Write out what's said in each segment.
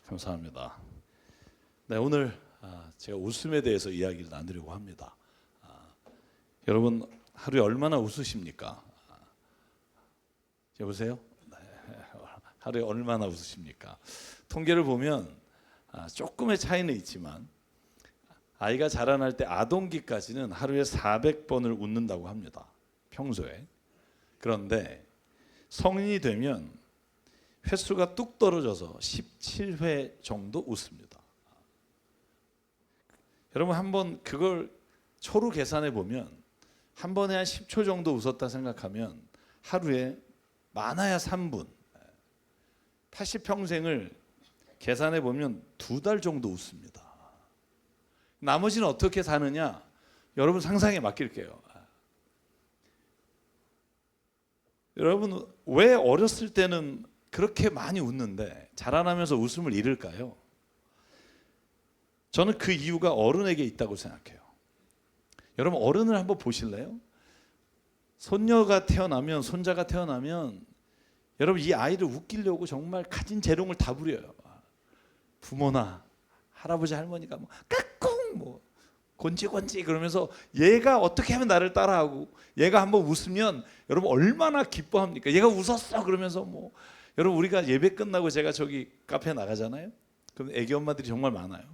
감사합니다. 네, 오늘 제가 웃음에 대해서 이야기를 나누려고 합니다. 여러분 하루에 얼마나 웃으십니까? 여보세요? 네, 하루에 얼마나 웃으십니까? 통계를 보면 조금의 차이는 있지만 아이가 자라날 때 아동기까지는 하루에 400번을 웃는다고 합니다. 평소에. 그런데 성인이 되면 횟수가 뚝 떨어져서 17회 정도 웃습니다. 여러분 한번 그걸 초로 계산해 보면 한 번에 한 10초 정도 웃었다 생각하면 하루에 많아야 3분, 80평생을 계산해 보면 2달 정도 웃습니다. 나머지는 어떻게 사느냐? 여러분 상상에 맡길게요. 여러분 왜 어렸을 때는 그렇게 많이 웃는데 자라나면서 웃음을 잃을까요? 저는 그 이유가 어른에게 있다고 생각해요. 여러분 어른을 한번 보실래요? 손녀가 태어나면, 손자가 태어나면 여러분 이 아이를 웃기려고 정말 가진 재롱을 다 부려요. 부모나 할아버지 할머니가 뭐 까꿍 뭐 곤지곤지 그러면서 얘가 어떻게 하면 나를 따라하고, 얘가 한번 웃으면 여러분 얼마나 기뻐합니까? 얘가 웃었어 그러면서 뭐 여러분 우리가 예배 끝나고 제가 저기 카페 나가잖아요. 그럼 애기 엄마들이 정말 많아요.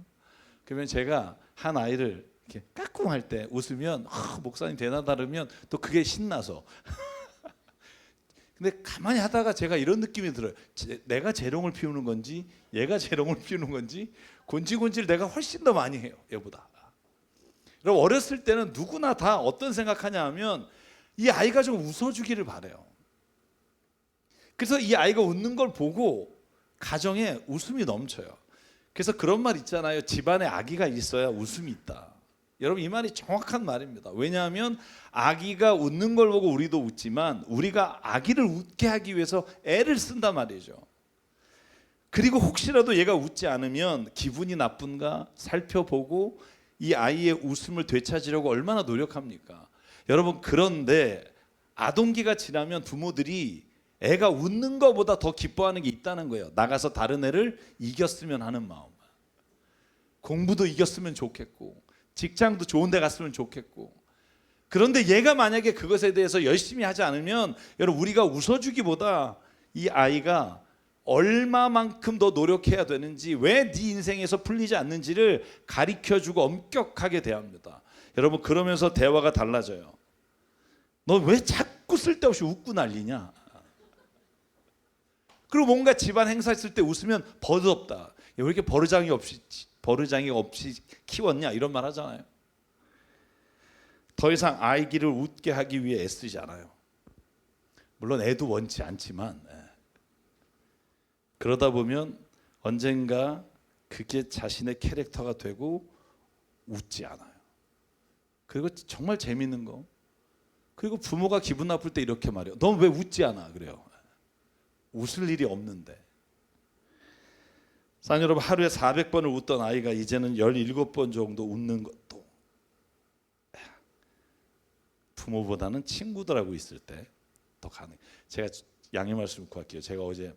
그러면 제가 한 아이를 이렇게 까꿍 할 때 웃으면 목사님 대단하다 그러면 또 그게 신나서 근데 가만히 하다가 제가 이런 느낌이 들어요. 내가 재롱을 피우는 건지 얘가 재롱을 피우는 건지 곤지곤지를 내가 훨씬 더 많이 해요, 얘보다. 여러분 어렸을 때는 누구나 다 어떤 생각하냐 하면 이 아이가 좀 웃어주기를 바래요. 그래서 이 아이가 웃는 걸 보고 가정에 웃음이 넘쳐요. 그래서 그런 말 있잖아요. 집안에 아기가 있어야 웃음이 있다. 여러분 이 말이 정확한 말입니다. 왜냐하면 아기가 웃는 걸 보고 우리도 웃지만 우리가 아기를 웃게 하기 위해서 애를 쓴단 말이죠. 그리고 혹시라도 얘가 웃지 않으면 기분이 나쁜가 살펴보고 이 아이의 웃음을 되찾으려고 얼마나 노력합니까? 여러분 그런데 아동기가 지나면 부모들이 애가 웃는 것보다 더 기뻐하는 게 있다는 거예요. 나가서 다른 애를 이겼으면 하는 마음. 공부도 이겼으면 좋겠고 직장도 좋은 데 갔으면 좋겠고. 그런데 얘가 만약에 그것에 대해서 열심히 하지 않으면 여러분 우리가 웃어주기보다 이 아이가 얼마만큼 더 노력해야 되는지, 왜 네 인생에서 풀리지 않는지를 가르쳐주고 엄격하게 대합니다. 여러분 그러면서 대화가 달라져요. 너 왜 자꾸 쓸데없이 웃고 난리냐? 그리고 뭔가 집안 행사 있을 때 웃으면 버릇없다. 왜 이렇게 버르장이 없이 키웠냐 이런 말 하잖아요. 더 이상 아이기를 웃게 하기 위해 애쓰지 않아요. 물론 애도 원치 않지만 그러다 보면 언젠가 그게 자신의 캐릭터가 되고 웃지 않아요. 그리고 정말 재밌는 거, 그리고 부모가 기분 나쁠 때 이렇게 말해요. 넌 왜 웃지 않아? 그래요. 웃을 일이 없는데. 사랑 여러분 하루에 400번을 웃던 아이가 이제는 17번 정도 웃는 것도 부모보다는 친구들하고 있을 때 더 가능해요. 제가 양해 말씀 구할게요. 제가 어제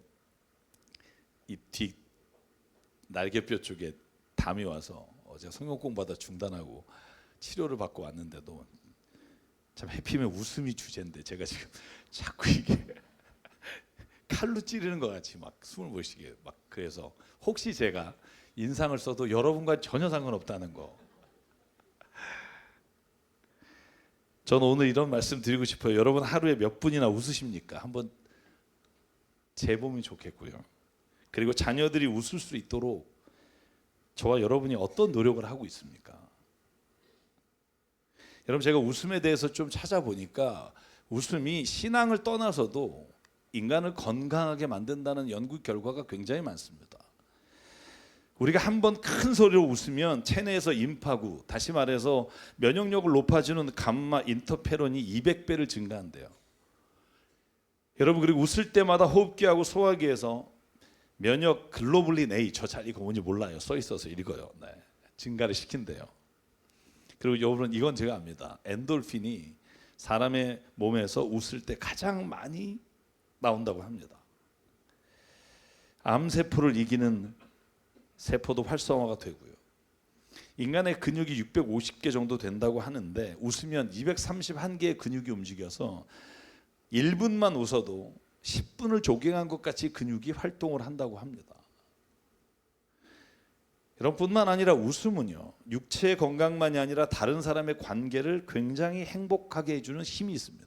이 뒤 날개뼈 쪽에 담이 와서 어제 성경 공부하다 중단하고 치료를 받고 왔는데도 참 해피면 웃음이 주제인데 제가 지금 자꾸 이게 칼로 찌르는 것 같이 막 숨을 못 쉬게 막. 그래서 혹시 제가 인상을 써도 여러분과 전혀 상관없다는 거. 저는 오늘 이런 말씀 드리고 싶어요. 여러분 하루에 몇 분이나 웃으십니까? 한번 재보면 좋겠고요. 그리고 자녀들이 웃을 수 있도록 저와 여러분이 어떤 노력을 하고 있습니까? 여러분 제가 웃음에 대해서 좀 찾아보니까 웃음이 신앙을 떠나서도 인간을 건강하게 만든다는 연구 결과가 굉장히 많습니다. 우리가 한번 큰 소리로 웃으면 체내에서 임파구, 다시 말해서 면역력을 높아주는 감마 인터페론이 200배를 증가한대요. 여러분 그리고 웃을 때마다 호흡기하고 소화기에서 면역 글로불린 A, 저 잘 이거 뭔지 몰라요. 써 있어서 읽어요. 네, 증가를 시킨대요. 그리고 여러분 이건 제가 압니다. 엔돌핀이 사람의 몸에서 웃을 때 가장 많이 나온다고 합니다. 암세포를 이기는 세포도 활성화가 되고요. 인간의 근육이 650개 정도 된다고 하는데 웃으면 231개의 근육이 움직여서 1분만 웃어도 10분을 조깅한 것 같이 근육이 활동을 한다고 합니다. 여러분뿐만 아니라 웃음은요, 육체의 건강만이 아니라 다른 사람의 관계를 굉장히 행복하게 해주는 힘이 있습니다.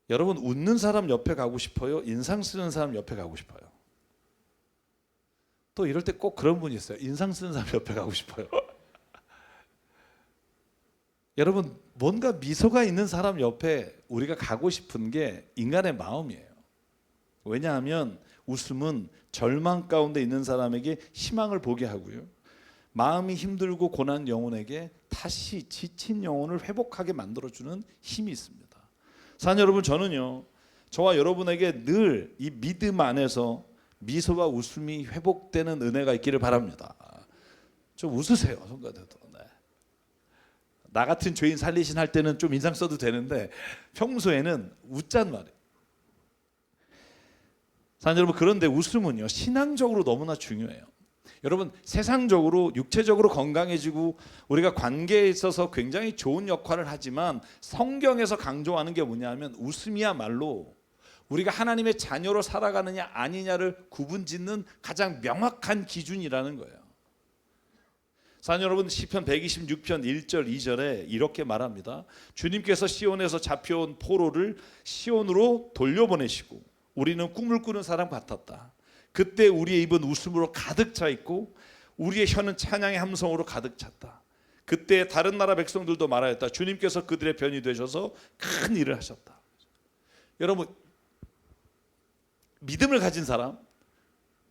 여러분, 웃는 사람 옆에 가고 싶어요? 인상 쓰는 사람 옆에 가고 싶어요? 또 이럴 때 꼭 그런 분이 있어요. 인상 쓰는 사람 옆에 가고 싶어요. 여러분, 뭔가 미소가 있는 사람 옆에 우리가 가고 싶은 게 인간의 마음이에요. 왜냐하면 웃음은 절망 가운데 있는 사람에게 희망을 보게 하고요, 마음이 힘들고 고난 영혼에게 다시 지친 영혼을 회복하게 만들어주는 힘이 있습니다. 사랑하는 여러분, 저는요, 저와 여러분에게 늘 이 믿음 안에서 미소와 웃음이 회복되는 은혜가 있기를 바랍니다. 좀 웃으세요, 손가락도. 네. 나 같은 죄인 살리신 할 때는 좀 인상 써도 되는데 평소에는 웃잔 말이에요. 사랑하는 여러분, 그런데 웃음은요, 신앙적으로 너무나 중요해요. 여러분, 세상적으로 육체적으로 건강해지고 우리가 관계에 있어서 굉장히 좋은 역할을 하지만 성경에서 강조하는 게 뭐냐면 웃음이야말로 우리가 하나님의 자녀로 살아가느냐 아니냐를 구분짓는 가장 명확한 기준이라는 거예요. 사랑하는 여러분, 시편 126편 1절 2절에 이렇게 말합니다. 주님께서 시온에서 잡혀온 포로를 시온으로 돌려보내시고 우리는 꿈을 꾸는 사람 같았다. 그때 우리의 입은 웃음으로 가득 차 있고 우리의 혀는 찬양의 함성으로 가득 찼다. 그때 다른 나라 백성들도 말하였다. 주님께서 그들의 편이 되셔서 큰 일을 하셨다. 여러분, 믿음을 가진 사람,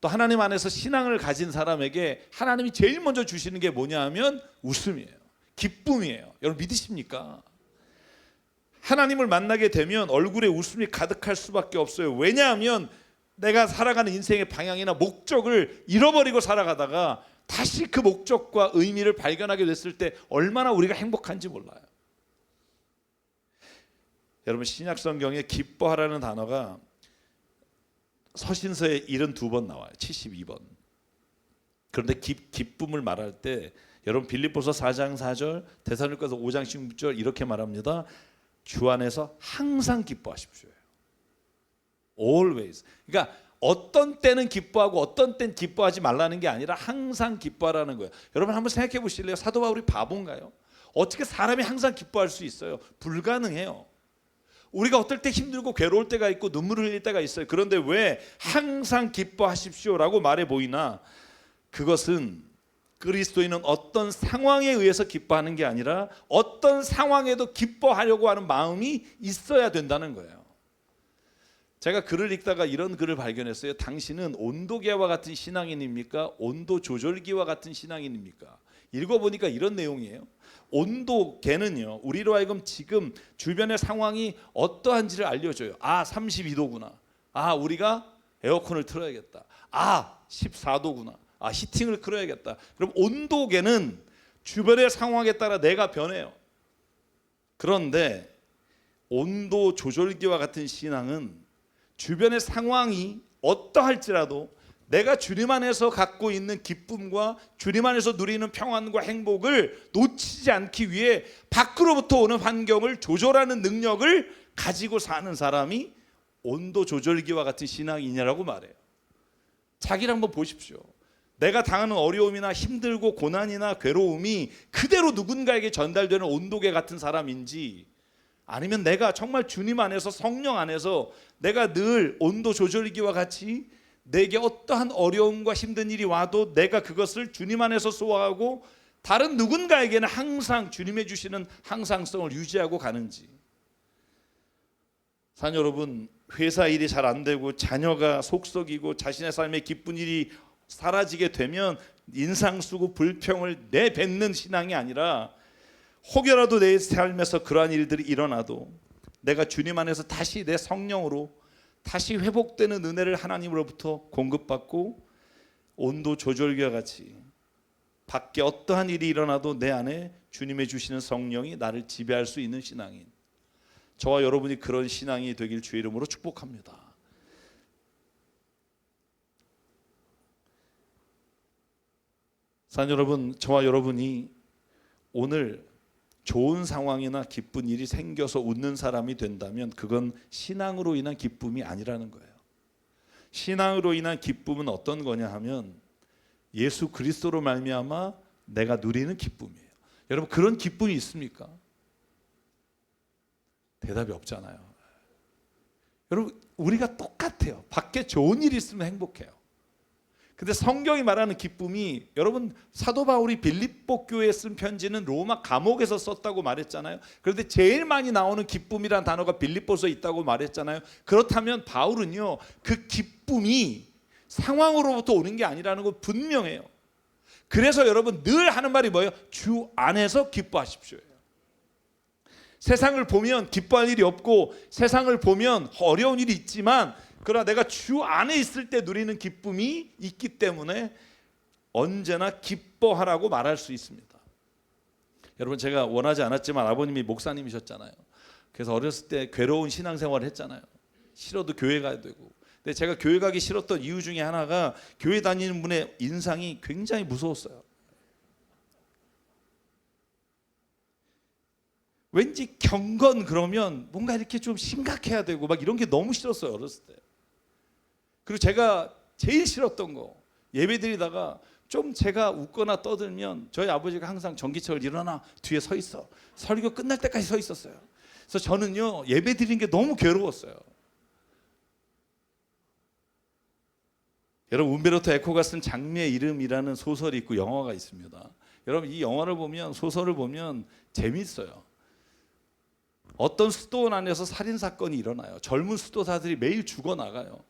또 하나님 안에서 신앙을 가진 사람에게 하나님이 제일 먼저 주시는 게 뭐냐 하면 웃음이에요. 기쁨이에요. 여러분, 믿으십니까? 하나님을 만나게 되면 얼굴에 웃음이 가득할 수밖에 없어요. 왜냐하면 내가 살아가는 인생의 방향이나 목적을 잃어버리고 살아가다가 다시 그 목적과 의미를 발견하게 됐을 때 얼마나 우리가 행복한지 몰라요. 여러분, 신약 성경에 기뻐하라는 단어가 서신서에 72번 나와요. 72번. 그런데 기쁨을 말할 때 여러분, 빌립보서 4장 4절, 데살로니가서 5장 16절 이렇게 말합니다. 주 안에서 항상 기뻐하십시오. Always. 그러니까 어떤 때는 기뻐하고 어떤 때는 기뻐하지 말라는 게 아니라 항상 기뻐하라는 거예요. 여러분, 한번 생각해 보실래요? 사도 바울이 바본가요? 어떻게 사람이 항상 기뻐할 수 있어요? 불가능해요. 우리가 어떨 때 힘들고 괴로울 때가 있고 눈물을 흘릴 때가 있어요. 그런데 왜 항상 기뻐하십시오라고 말해 보이나? 그것은 그리스도인은 어떤 상황에 의해서 기뻐하는 게 아니라 어떤 상황에도 기뻐하려고 하는 마음이 있어야 된다는 거예요. 제가 글을 읽다가 이런 글을 발견했어요. 당신은 온도계와 같은 신앙인입니까? 온도 조절기와 같은 신앙인입니까? 읽어보니까 이런 내용이에요. 온도계는요, 우리로 하여금 지금 주변의 상황이 어떠한지를 알려줘요. 아, 32도구나. 아, 우리가 에어컨을 틀어야겠다. 아, 14도구나. 아, 히팅을 끌어야겠다. 그럼 온도계는 주변의 상황에 따라 내가 변해요. 그런데 온도 조절기와 같은 신앙은 주변의 상황이 어떠할지라도 내가 주님 안에서 갖고 있는 기쁨과 주님 안에서 누리는 평안과 행복을 놓치지 않기 위해 밖으로부터 오는 환경을 조절하는 능력을 가지고 사는 사람이 온도 조절기와 같은 신앙이냐라고 말해요. 자기를 한번 보십시오. 내가 당하는 어려움이나 힘들고 고난이나 괴로움이 그대로 누군가에게 전달되는 온도계 같은 사람인지, 아니면 내가 정말 주님 안에서 성령 안에서 내가 늘 온도 조절기와 같이 내게 어떠한 어려움과 힘든 일이 와도 내가 그것을 주님 안에서 소화하고 다른 누군가에게는 항상 주님의 주시는 항상성을 유지하고 가는지. 사랑하는 여러분, 회사 일이 잘 안 되고 자녀가 속썩이고 자신의 삶에 기쁜 일이 사라지게 되면 인상 쓰고 불평을 내뱉는 신앙이 아니라 혹여라도 내 삶에서 그러한 일들이 일어나도 내가 주님 안에서 다시 내 성령으로 다시 회복되는 은혜를 하나님으로부터 공급받고 온도 조절기와 같이 밖에 어떠한 일이 일어나도 내 안에 주님의 주시는 성령이 나를 지배할 수 있는 신앙인, 저와 여러분이 그런 신앙이 되길 주의 이름으로 축복합니다. 사랑하는 여러분, 저와 여러분이 오늘 좋은 상황이나 기쁜 일이 생겨서 웃는 사람이 된다면 그건 신앙으로 인한 기쁨이 아니라는 거예요. 신앙으로 인한 기쁨은 어떤 거냐 하면 예수 그리스도로 말미암아 내가 누리는 기쁨이에요. 여러분, 그런 기쁨이 있습니까? 대답이 없잖아요. 여러분, 우리가 똑같아요. 밖에 좋은 일이 있으면 행복해요. 근데 성경이 말하는 기쁨이, 여러분, 사도 바울이 빌립보 교회에 쓴 편지는 로마 감옥에서 썼다고 말했잖아요. 그런데 제일 많이 나오는 기쁨이란 단어가 빌립보서에 있다고 말했잖아요. 그렇다면 바울은요, 그 기쁨이 상황으로부터 오는 게 아니라는 거 분명해요. 그래서 여러분 늘 하는 말이 뭐예요? 주 안에서 기뻐하십시오. 세상을 보면 기뻐할 일이 없고 세상을 보면 어려운 일이 있지만, 그러나 내가 주 안에 있을 때 누리는 기쁨이 있기 때문에 언제나 기뻐하라고 말할 수 있습니다. 여러분, 제가 원하지 않았지만 아버님이 목사님이셨잖아요. 그래서 어렸을 때 괴로운 신앙생활을 했잖아요. 싫어도 교회 가야 되고. 근데 제가 교회 가기 싫었던 이유 중에 하나가 교회 다니는 분의 인상이 굉장히 무서웠어요. 왠지 경건 그러면 뭔가 이렇게 좀 심각해야 되고 막 이런 게 너무 싫었어요, 어렸을 때. 그리고 제가 제일 싫었던 거, 예배 드리다가 좀 제가 웃거나 떠들면 저희 아버지가 항상 전기철 일어나 뒤에 서 있어. 설교 끝날 때까지 서 있었어요. 그래서 저는요, 예배 드리는 게 너무 괴로웠어요. 여러분, 움베르토 에코가 쓴 장미의 이름이라는 소설이 있고 영화가 있습니다. 여러분, 이 영화를 보면, 소설을 보면 재미있어요. 어떤 수도원 안에서 살인사건이 일어나요. 젊은 수도사들이 매일 죽어나가요.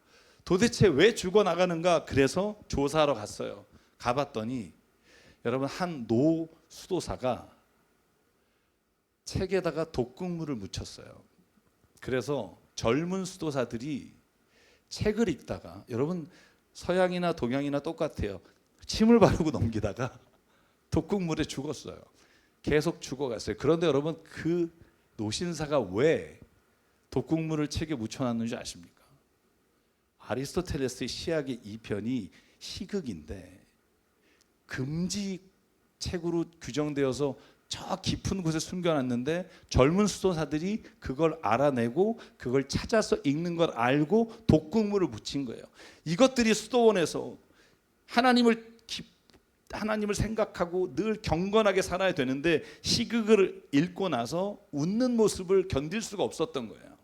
도대체 왜 죽어나가는가? 그래서 조사하러 갔어요. 가봤더니 여러분, 한 노 수도사가 책에다가 독극물을 묻혔어요. 그래서 젊은 수도사들이 책을 읽다가, 여러분 서양이나 동양이나 똑같아요. 침을 바르고 넘기다가 독극물에 죽었어요. 계속 죽어갔어요. 그런데 여러분, 그 노신사가 왜 독극물을 책에 묻혀놨는지 아십니까? 아리스토텔레스의 시학의 2편이 희극인데 금지 책으로 규정되어서 저 깊은 곳에 숨겨놨는데 젊은 수도사들이 그걸 알아내고 그걸 찾아서 읽는 걸 알고 독극물을 묻힌 거예요. 이것들이 수도원에서 하나님을 생각하고 늘 경건하게 살아야 되는데 희극을 읽고 나서 웃는 모습을 견딜 수가 없었던 거예요.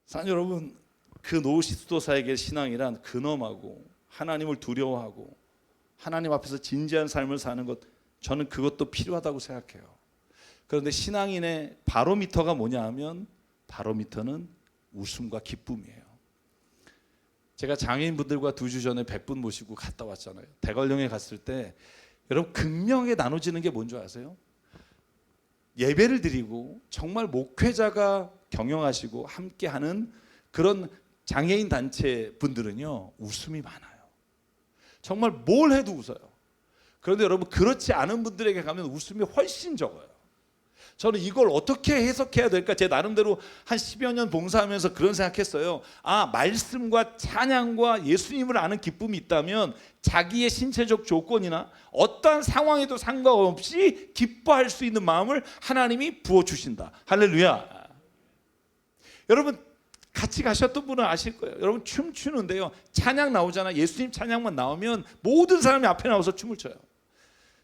사랑하는 여러분, 그 노시수도사에게 신앙이란 근엄하고 하나님을 두려워하고 하나님 앞에서 진지한 삶을 사는 것, 저는 그것도 필요하다고 생각해요. 그런데 신앙인의 바로미터가 뭐냐 하면, 바로미터는 웃음과 기쁨이에요. 제가 장애인분들과 2주 전에 100분 모시고 갔다 왔잖아요. 대관령에 갔을 때 여러분, 극명하게 나눠지는 게 뭔지 아세요? 예배를 드리고 정말 목회자가 경영하시고 함께하는 그런 장애인 단체 분들은요, 웃음이 많아요. 정말 뭘 해도 웃어요. 그런데 여러분, 그렇지 않은 분들에게 가면 웃음이 훨씬 적어요. 저는 이걸 어떻게 해석해야 될까, 제 나름대로 한 10여 년 봉사하면서 그런 생각했어요. 아, 말씀과 찬양과 예수님을 아는 기쁨이 있다면 자기의 신체적 조건이나 어떠한 상황에도 상관없이 기뻐할 수 있는 마음을 하나님이 부어주신다. 할렐루야. 여러분, 같이 가셨던 분은 아실 거예요. 여러분, 춤추는데요, 찬양 나오잖아요. 예수님 찬양만 나오면 모든 사람이 앞에 나와서 춤을 춰요.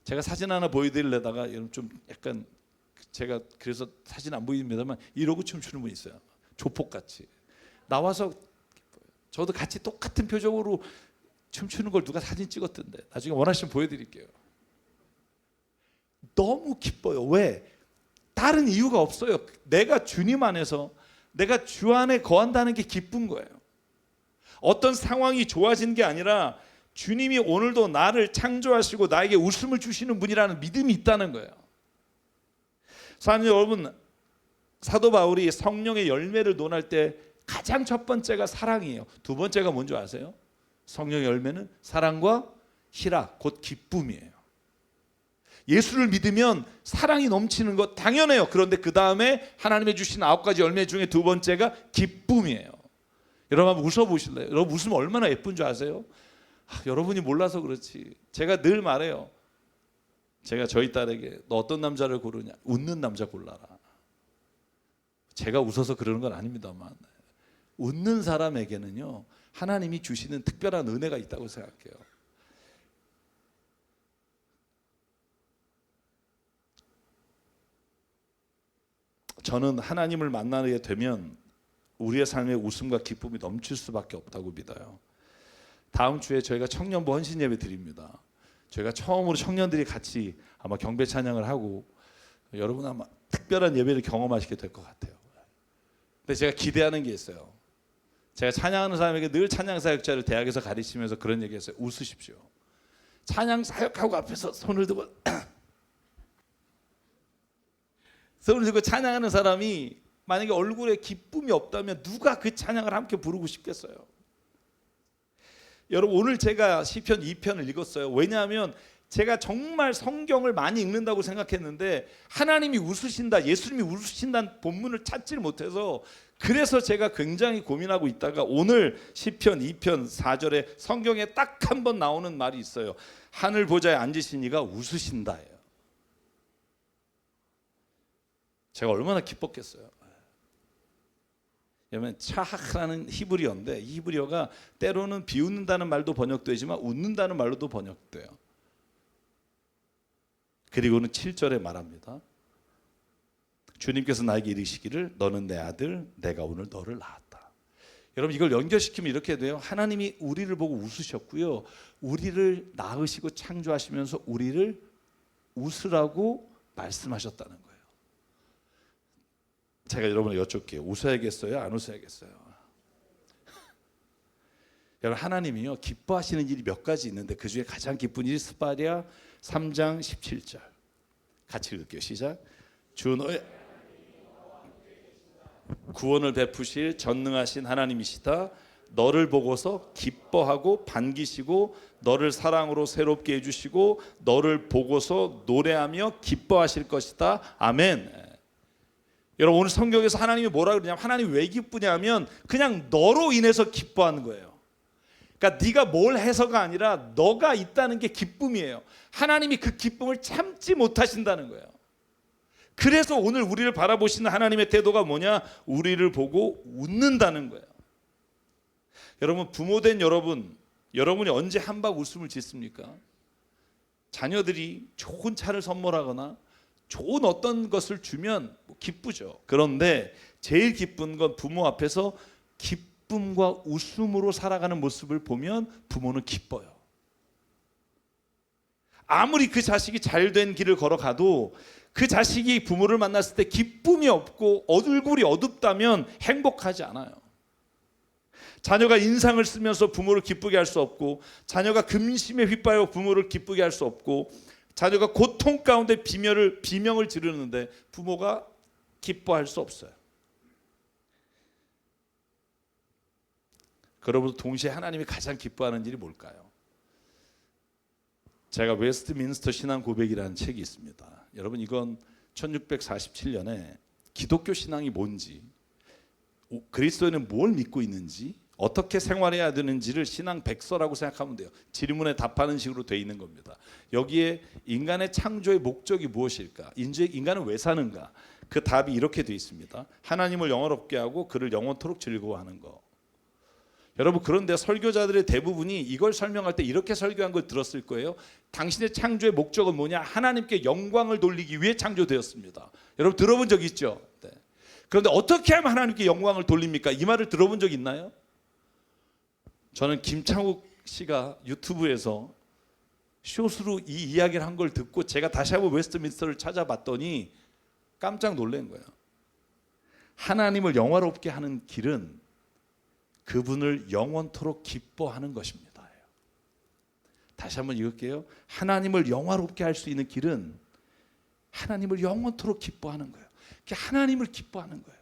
제가 사진 하나 보여드리려다가 여러분 좀 약간, 제가 그래서 사진 안 보입니다만 이러고 춤추는 분 있어요. 조폭같이 나와서, 저도 같이 똑같은 표정으로 춤추는 걸 누가 사진 찍었던데 나중에 원하시면 보여드릴게요. 너무 기뻐요. 왜? 다른 이유가 없어요. 내가 주님 안에서, 내가 주 안에 거한다는 게 기쁜 거예요. 어떤 상황이 좋아진 게 아니라 주님이 오늘도 나를 창조하시고 나에게 웃음을 주시는 분이라는 믿음이 있다는 거예요. 사랑하는 여러분, 사도 바울이 성령의 열매를 논할 때 가장 첫 번째가 사랑이에요. 두 번째가 뭔지 아세요? 성령의 열매는 사랑과 희락, 곧 기쁨이에요. 예수를 믿으면 사랑이 넘치는 것 당연해요. 그런데 그 다음에 하나님의 주신 9가지 열매 중에 두 번째가 기쁨이에요. 여러분 한번 웃어보실래요? 여러분 웃으면 얼마나 예쁜 줄 아세요? 여러분이 몰라서 그렇지. 제가 늘 말해요. 제가 저희 딸에게 너 어떤 남자를 고르냐? 웃는 남자 골라라. 제가 웃어서 그러는 건 아닙니다만 웃는 사람에게는요 하나님이 주시는 특별한 은혜가 있다고 생각해요. 저는 하나님을 만나게 되면 우리의 삶에 웃음과 기쁨이 넘칠 수밖에 없다고 믿어요. 다음 주에 저희가 청년부 헌신 예배 드립니다. 저희가 처음으로 청년들이 같이 아마 경배 찬양을 하고 여러분 아마 특별한 예배를 경험하시게 될 것 같아요. 근데 제가 기대하는 게 있어요. 제가 찬양하는 사람에게 늘 찬양 사역자를 대학에서 가르치면서 그런 얘기했어요. 웃으십시오. 찬양 사역하고 앞에서 손을 들고 찬양하는 사람이 만약에 얼굴에 기쁨이 없다면 누가 그 찬양을 함께 부르고 싶겠어요? 여러분 오늘 제가 시편 2편을 읽었어요. 왜냐하면 제가 정말 성경을 많이 읽는다고 생각했는데 하나님이 웃으신다, 예수님이 웃으신다는 본문을 찾지를 못해서 그래서 제가 굉장히 고민하고 있다가 오늘 시편 2편 4절에 성경에 딱 한 번 나오는 말이 있어요. 하늘 보좌에 앉으신 이가 웃으신다예요. 제가 얼마나 기뻤겠어요. 왜냐하면 차하라는 히브리어인데 이 히브리어가 때로는 비웃는다는 말도 번역되지만 웃는다는 말로도 번역돼요. 그리고는 7절에 말합니다. 주님께서 나에게 이르시기를 너는 내 아들 내가 오늘 너를 낳았다. 여러분 이걸 연결시키면 이렇게 돼요. 하나님이 우리를 보고 웃으셨고요. 우리를 낳으시고 창조하시면서 우리를 웃으라고 말씀하셨다는 거예요. 제가 여러분을 여쭙게요. 웃어야겠어요? 안 웃어야겠어요? 여러분 하나님이요 기뻐하시는 일이 몇 가지 있는데 그 중에 가장 기쁜 일이 스바랴 3장 17절 같이 읽을게요. 시작. 주 너의 구원을 베푸실 전능하신 하나님이시다. 너를 보고서 기뻐하고 반기시고 너를 사랑으로 새롭게 해주시고 너를 보고서 노래하며 기뻐하실 것이다. 아멘. 여러분 오늘 성경에서 하나님이 뭐라 그러냐면 하나님이 왜 기쁘냐면 그냥 너로 인해서 기뻐하는 거예요. 그러니까 네가 뭘 해서가 아니라 너가 있다는 게 기쁨이에요. 하나님이 그 기쁨을 참지 못하신다는 거예요. 그래서 오늘 우리를 바라보시는 하나님의 태도가 뭐냐? 우리를 보고 웃는다는 거예요. 여러분 부모된 여러분이 언제 한박 웃음을 짓습니까? 자녀들이 좋은 차를 선물하거나 좋은 어떤 것을 주면 기쁘죠. 그런데 제일 기쁜 건 부모 앞에서 기쁨과 웃음으로 살아가는 모습을 보면 부모는 기뻐요. 아무리 그 자식이 잘된 길을 걸어가도 그 자식이 부모를 만났을 때 기쁨이 없고 얼굴이 어둡다면 행복하지 않아요. 자녀가 인상을 쓰면서 부모를 기쁘게 할 수 없고 자녀가 근심에 휩싸여 부모를 기쁘게 할 수 없고 자녀가 고통 가운데 비명을 지르는데 부모가 기뻐할 수 없어요. 그러므로 동시에 하나님이 가장 기뻐하는 일이 뭘까요? 제가 웨스트민스터 신앙 고백이라는 책이 있습니다. 여러분 이건 1647년에 기독교 신앙이 뭔지 그리스도인은 뭘 믿고 있는지 어떻게 생활해야 되는지를 신앙 백서라고 생각하면 돼요. 질문에 답하는 식으로 돼 있는 겁니다. 여기에 인간의 창조의 목적이 무엇일까? 인간은 왜 사는가? 그 답이 이렇게 돼 있습니다. 하나님을 영원롭게 하고 그를 영원토록 즐거워하는 거. 여러분 그런데 설교자들의 대부분이 이걸 설명할 때 이렇게 설교한 걸 들었을 거예요. 당신의 창조의 목적은 뭐냐? 하나님께 영광을 돌리기 위해 창조되었습니다. 여러분 들어본 적 있죠? 네. 그런데 어떻게 하면 하나님께 영광을 돌립니까? 이 말을 들어본 적 있나요? 저는 김창욱 씨가 유튜브에서 숏으로 이 이야기를 한 걸 듣고 제가 다시 한번 웨스트민스터를 찾아봤더니 깜짝 놀란 거예요. 하나님을 영화롭게 하는 길은 그분을 영원토록 기뻐하는 것입니다. 다시 한번 읽을게요. 하나님을 영화롭게 할 수 있는 길은 하나님을 영원토록 기뻐하는 거예요. 하나님을 기뻐하는 거예요.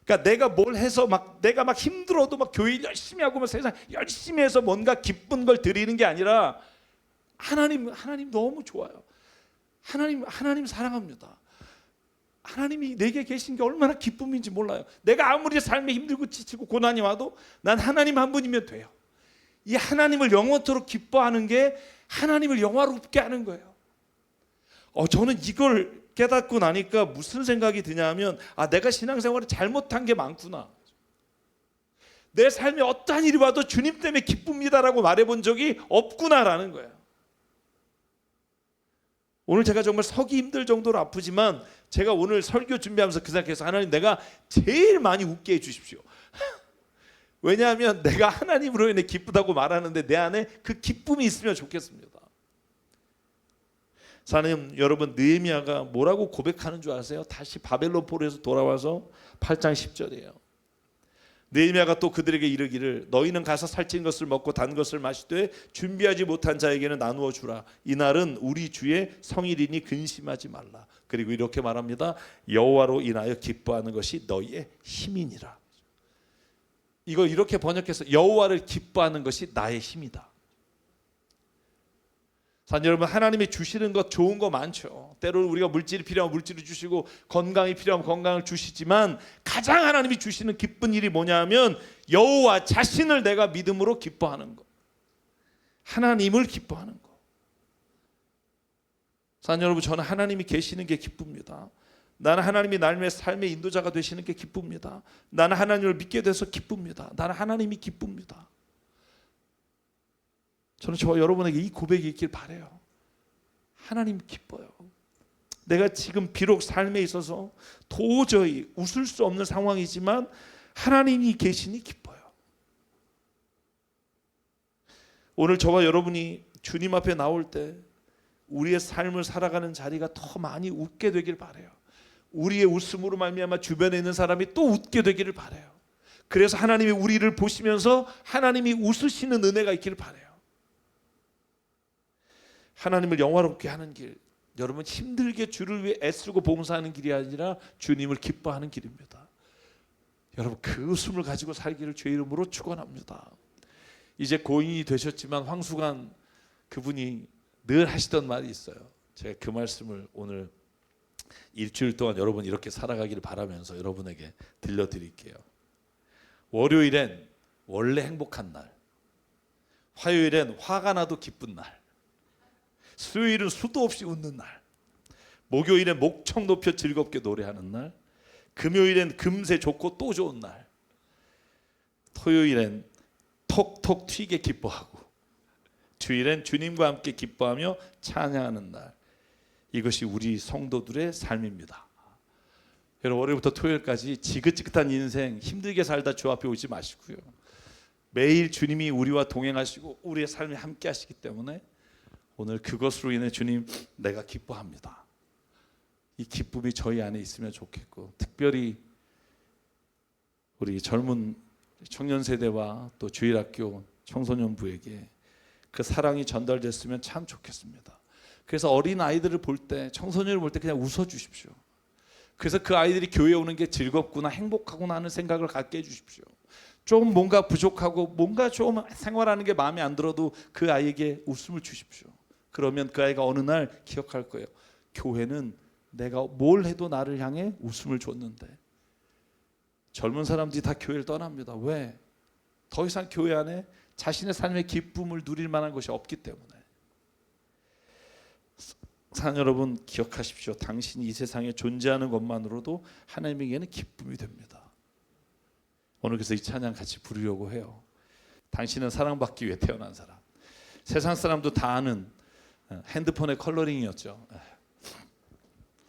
그러니까 내가 뭘 해서 내가 막 힘들어도 막 교회 열심히 하고 막 세상 열심히 해서 뭔가 기쁜 걸 드리는 게 아니라 하나님 너무 좋아요. 하나님 사랑합니다. 하나님이 내게 계신 게 얼마나 기쁨인지 몰라요. 내가 아무리 삶에 힘들고 지치고 고난이 와도 난 하나님 한 분이면 돼요. 이 하나님을 영원토록 기뻐하는 게 하나님을 영화롭게 하는 거예요. 저는 이걸 깨닫고 나니까 무슨 생각이 드냐면 내가 신앙생활을 잘못한 게 많구나. 내 삶에 어떠한 일이 와도 주님 때문에 기쁩니다라고 말해본 적이 없구나라는 거예요. 오늘 제가 정말 서기 힘들 정도로 아프지만 제가 오늘 설교 준비하면서 그 생각해서 하나님 내가 제일 많이 웃게 해주십시오. 왜냐하면 내가 하나님으로 인해 기쁘다고 말하는데 내 안에 그 기쁨이 있으면 좋겠습니다. 사님 여러분, 느헤미야가 뭐라고 고백하는 줄 아세요? 다시 바벨론 포로에서 돌아와서 8장 10절이에요. 느헤미야가 또 그들에게 이르기를 너희는 가서 살찐 것을 먹고 단 것을 마시되 준비하지 못한 자에게는 나누어 주라. 이날은 우리 주의 성일이니 근심하지 말라. 그리고 이렇게 말합니다. 여호와로 인하여 기뻐하는 것이 너희의 힘이니라. 이걸 이렇게 번역해서 여호와를 기뻐하는 것이 나의 힘이다. 사랑하는 여러분, 하나님이 주시는 것 좋은 거 많죠. 때로는 우리가 물질이 필요하면 물질을 주시고 건강이 필요하면 건강을 주시지만 가장 하나님이 주시는 기쁜 일이 뭐냐면 여호와 자신을 내가 믿음으로 기뻐하는 것, 하나님을 기뻐하는 것. 사랑하는 여러분, 저는 하나님이 계시는 게 기쁩니다. 나는 하나님이 나의 삶의 인도자가 되시는 게 기쁩니다. 나는 하나님을 믿게 돼서 기쁩니다. 나는 하나님이 기쁩니다. 저는 저와 여러분에게 이 고백이 있길 바라요. 하나님 기뻐요. 내가 지금 비록 삶에 있어서 도저히 웃을 수 없는 상황이지만 하나님이 계시니 기뻐요. 오늘 저와 여러분이 주님 앞에 나올 때 우리의 삶을 살아가는 자리가 더 많이 웃게 되길 바라요. 우리의 웃음으로 말미암아 주변에 있는 사람이 또 웃게 되기를 바라요. 그래서 하나님이 우리를 보시면서 하나님이 웃으시는 은혜가 있기를 바라요. 하나님을 영화롭게 하는 길, 여러분 힘들게 주를 위해 애쓰고 봉사하는 길이 아니라 주님을 기뻐하는 길입니다. 여러분 그 웃음을 가지고 살기를 주의 이름으로 축원합니다. 이제 고인이 되셨지만 황수관 그분이 늘 하시던 말이 있어요. 제가 그 말씀을 오늘 일주일 동안 여러분 이렇게 살아가기를 바라면서 여러분에게 들려드릴게요. 월요일엔 원래 행복한 날, 화요일엔 화가 나도 기쁜 날, 수요일은 수도 없이 웃는 날, 목요일엔 목청 높여 즐겁게 노래하는 날, 금요일엔 금세 좋고 또 좋은 날, 토요일엔 톡톡 튀게 기뻐하고, 주일엔 주님과 함께 기뻐하며 찬양하는 날. 이것이 우리 성도들의 삶입니다. 여러분 월요일부터 토요일까지 지긋지긋한 인생 힘들게 살다 주 앞에 오지 마시고요. 매일 주님이 우리와 동행하시고 우리의 삶에 함께 하시기 때문에 오늘 그것으로 인해 주님 내가 기뻐합니다. 이 기쁨이 저희 안에 있으면 좋겠고, 특별히 우리 젊은 청년 세대와 또 주일학교 청소년부에게 그 사랑이 전달됐으면 참 좋겠습니다. 그래서 어린 아이들을 볼 때, 청소년을 볼 때 그냥 웃어 주십시오. 그래서 그 아이들이 교회에 오는 게 즐겁구나, 행복하구나 하는 생각을 갖게 해주십시오. 좀 뭔가 부족하고 뭔가 좀 생활하는 게 마음에 안 들어도 그 아이에게 웃음을 주십시오. 그러면 그 아이가 어느 날 기억할 거예요. 교회는 내가 뭘 해도 나를 향해 웃음을 줬는데. 젊은 사람들이 다 교회를 떠납니다. 왜? 더 이상 교회 안에 자신의 삶의 기쁨을 누릴 만한 것이 없기 때문에. 사랑 여러분 기억하십시오. 당신이 이 세상에 존재하는 것만으로도 하나님에게는 기쁨이 됩니다. 오늘 그래서 이 찬양 같이 부르려고 해요. 당신은 사랑받기 위해 태어난 사람. 세상 사람도 다 아는 핸드폰의 컬러링이었죠.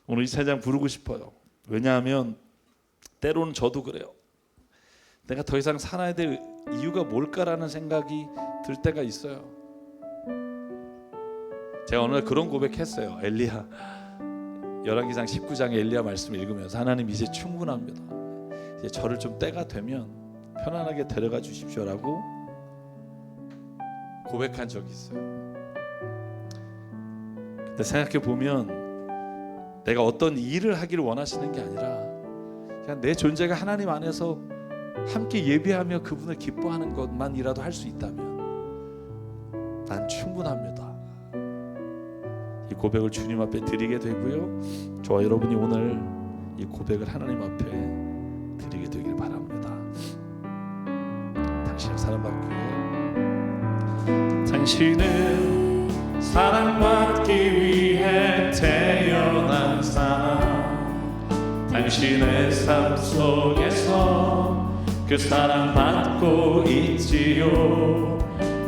오늘 이 찬양 부르고 싶어요. 왜냐하면 때로는 저도 그래요. 내가 더 이상 살아야 될 이유가 뭘까라는 생각이 들 때가 있어요. 제가 어느 날 그런 고백했어요. 엘리야, 열왕기상 19장의 엘리야 말씀을 읽으면서 하나님 이제 충분합니다. 이제 저를 좀 때가 되면 편안하게 데려가 주십시오라고 고백한 적이 있어요. 근데 생각해 보면 내가 어떤 일을 하기를 원하시는 게 아니라 그냥 내 존재가 하나님 안에서 함께 예배하며 그분을 기뻐하는 것만이라도 할 수 있다면 난 충분합니다. 이 고백을 주님 앞에 드리게 되고요. 저와 여러분이 오늘 이 고백을 하나님 앞에 드리게 되길 바랍니다. 당신을 사랑받기 위해 당신은 사랑받기 위해 태어난 사람. 당신의 삶 속에서 그 사랑받고 있지요.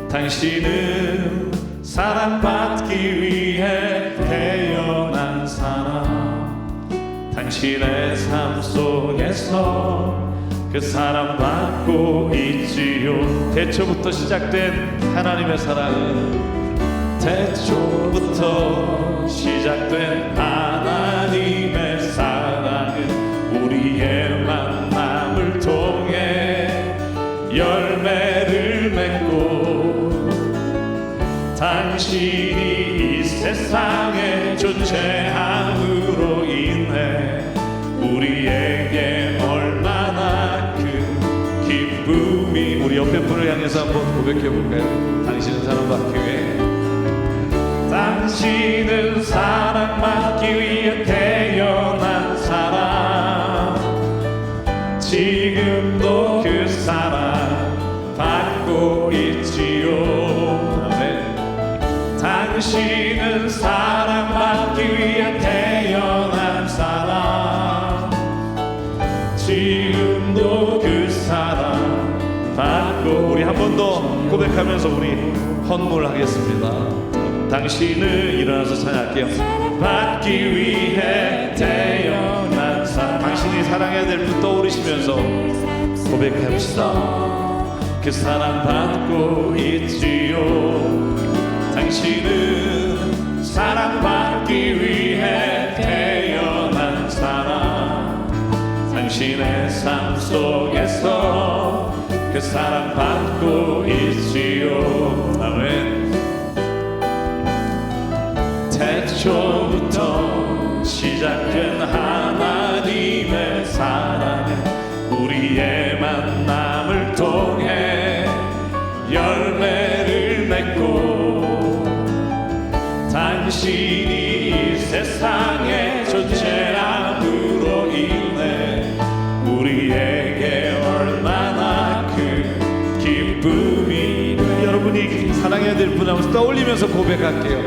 당신은 사랑받기 위해 태어난 사람. 당신의 삶 속에서 그 사랑받고 있지요. 태초부터 시작된 하나님의 사랑은, 태초부터 시작된 하나님의 사랑은 우리의 만남을 통해 열매를 맺고, 당신이 이 세상에 존재함으로 인해 우리에게 얼마나 큰 기쁨이. 우리 옆에 분을 향해서 한번 고백해 볼까요? 당신은 사랑받기 위해, 당신은 사랑받기 위해 태어난 사람. 지금도 그 사랑 받고 있지요. 당신은 사랑받기 위해 태어난 사람. 지금도 그 사랑 받고. 우리 한 번 더 고백하면서 우리 헌물하겠습니다. 당신을 일어나서 찬양할게요. 받기 위해 태어난 사람. 당신이 사랑해야 될 분 떠오르시면서 고백합시다. 그 사랑 받고 있지요. 당신은 사랑받기 위해 태어난 사람. 당신의 삶 속에서 그 사랑받고 있지요. 아멘. 태초부터 시작된 하나님의 사랑은 우리의 만남을 통해 열매를 맺고, 당신이 이 세상에 존재함으로 인해 우리에게 얼마나 큰 기쁨이. 여러분이 사랑해야 될 분 한번 떠올리면서 고백할게요.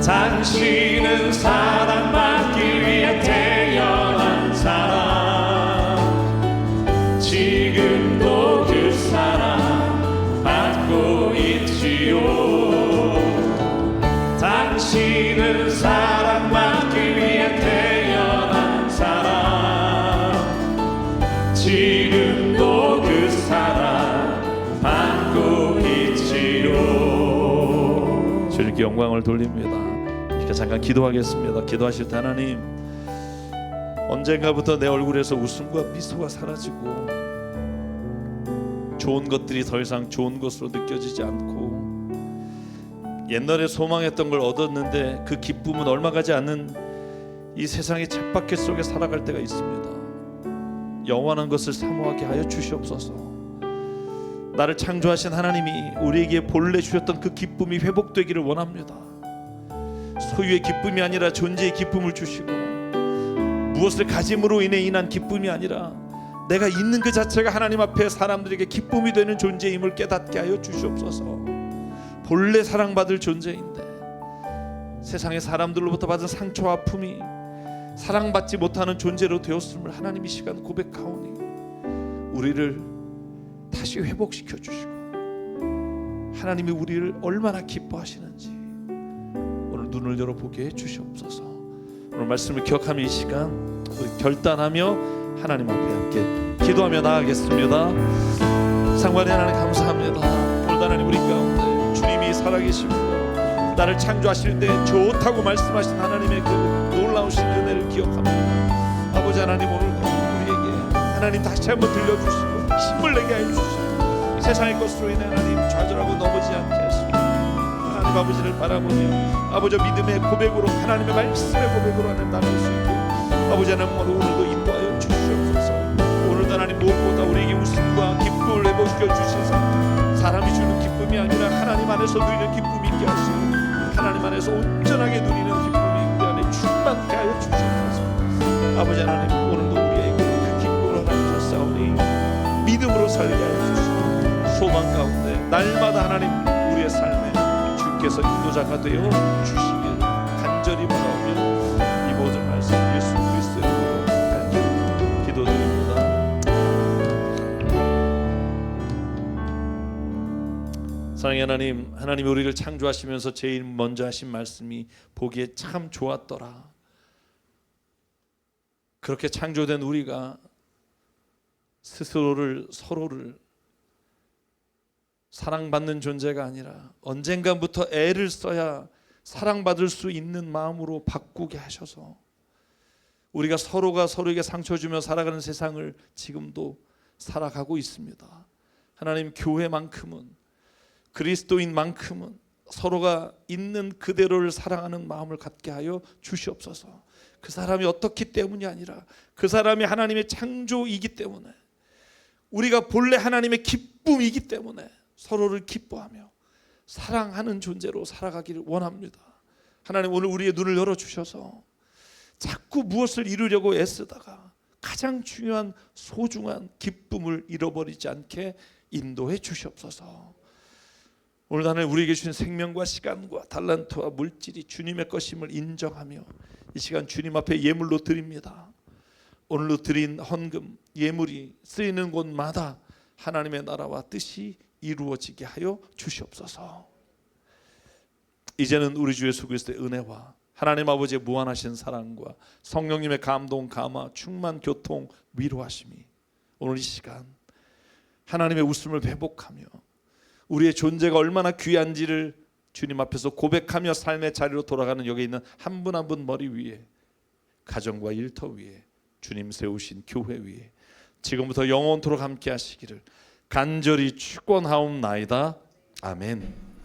당신은 사랑받기 위해 태어난 사람. 지금도 그 사랑 받고 있지요. 당신은 사랑받기 위해 태어난 사람. 지금도 그 사랑 받고 있지요. 주님께 영광을 돌립니다. 이렇게 잠깐 기도하겠습니다. 기도하실 때 하나님, 언젠가부터 내 얼굴에서 웃음과 미소가 사라지고 좋은 것들이 더 이상 좋은 것으로 느껴지지 않고, 옛날에 소망했던 걸 얻었는데 그 기쁨은 얼마 가지 않는 이 세상의 쳇바퀴 속에 살아갈 때가 있습니다. 영원한 것을 사모하게 하여 주시옵소서. 나를 창조하신 하나님이 우리에게 본래 주셨던 그 기쁨이 회복되기를 원합니다. 소유의 기쁨이 아니라 존재의 기쁨을 주시고, 무엇을 가짐으로 인해 인한 기쁨이 아니라 내가 있는 그 자체가 하나님 앞에 사람들에게 기쁨이 되는 존재임을 깨닫게 하여 주시옵소서. 본래 사랑받을 존재인데 세상의 사람들로부터 받은 상처와 아픔이 사랑받지 못하는 존재로 되었음을 하나님 이 시간 고백하오니, 우리를 다시 회복시켜 주시고 하나님이 우리를 얼마나 기뻐하시는지 오늘 눈을 열어보게 해 주시옵소서. 오늘 말씀을 기억하며 이 시간 우리 결단하며 하나님 앞에 함께 기도하며 나아가겠습니다. 상관의 하나님 감사합니다. 오늘 하나님 우리 가운데 주님이 살아계시고 나를 창조하실 때 좋다고 말씀하신 하나님의 그 놀라우신 은혜를 기억합니다. 아버지 하나님, 오늘 우리에게 하나님 다시 한번 들려주시고 힘을 내게 해주시고 세상의 것으로 인해 하나님 좌절하고 넘어지지 않게 하시고 하나님 아버지를 바라보며 아버지 믿음의 고백으로 하나님의 말씀의 고백으로 하나님 나갈 수 있게 아버지 하나님 오늘도 인도하여 주시옵소서. 오늘도 하나님 무엇보다 우리에게 웃음과 기쁨을 회복시켜 주셔서 사람이 주는 기쁨이 아니라 하나님 안에서 누리는 기쁨이 있게 하시고 하나님 안에서 온전하게 누리는 기쁨이 우리 안에 충만케 하여 주시옵소서. 아버지 하나님, 오늘도 우리에게 그 기쁨을 하나님 주사오니 믿음으로 살게 하여 주시고 소망 가운데 날마다 하나님 우리 우리의 삶에 주께서 인도자가 되어 주시길 간절히 바라오며 이 모든 말씀 예수 그리스도의 이름으로 간절히 기도드립니다. 사랑의 하나님, 하나님이 우리를 창조하시면서 제일 먼저 하신 말씀이 보기에 참 좋았더라. 그렇게 창조된 우리가 스스로를 서로를 사랑받는 존재가 아니라 언젠가부터 애를 써야 사랑받을 수 있는 마음으로 바꾸게 하셔서 우리가 서로가 서로에게 상처 주며 살아가는 세상을 지금도 살아가고 있습니다. 하나님, 교회만큼은, 그리스도인만큼은 서로가 있는 그대로를 사랑하는 마음을 갖게 하여 주시옵소서. 그 사람이 어떻기 때문이 아니라 그 사람이 하나님의 창조이기 때문에, 우리가 본래 하나님의 기쁨이기 때문에 서로를 기뻐하며 사랑하는 존재로 살아가기를 원합니다. 하나님, 오늘 우리의 눈을 열어주셔서 자꾸 무엇을 이루려고 애쓰다가 가장 중요한 소중한 기쁨을 잃어버리지 않게 인도해 주시옵소서. 오늘 하나님, 우리에게 주신 생명과 시간과 달란트와 물질이 주님의 것임을 인정하며 이 시간 주님 앞에 예물로 드립니다. 오늘로 드린 헌금, 예물이 쓰이는 곳마다 하나님의 나라와 뜻이 이루어지게 하여 주시옵소서. 이제는 우리 주 예수 그리스도의 은혜와 하나님 아버지의 무한하신 사랑과 성령님의 감동, 감화, 충만, 교통, 위로하심이 오늘 이 시간 하나님의 웃음을 회복하며 우리의 존재가 얼마나 귀한지를 주님 앞에서 고백하며 삶의 자리로 돌아가는 여기 있는 한 분 한 분 머리 위에, 가정과 일터 위에, 주님 세우신 교회 위에 지금부터 영원토록 함께 하시기를 간절히 축원하옵나이다. 아멘.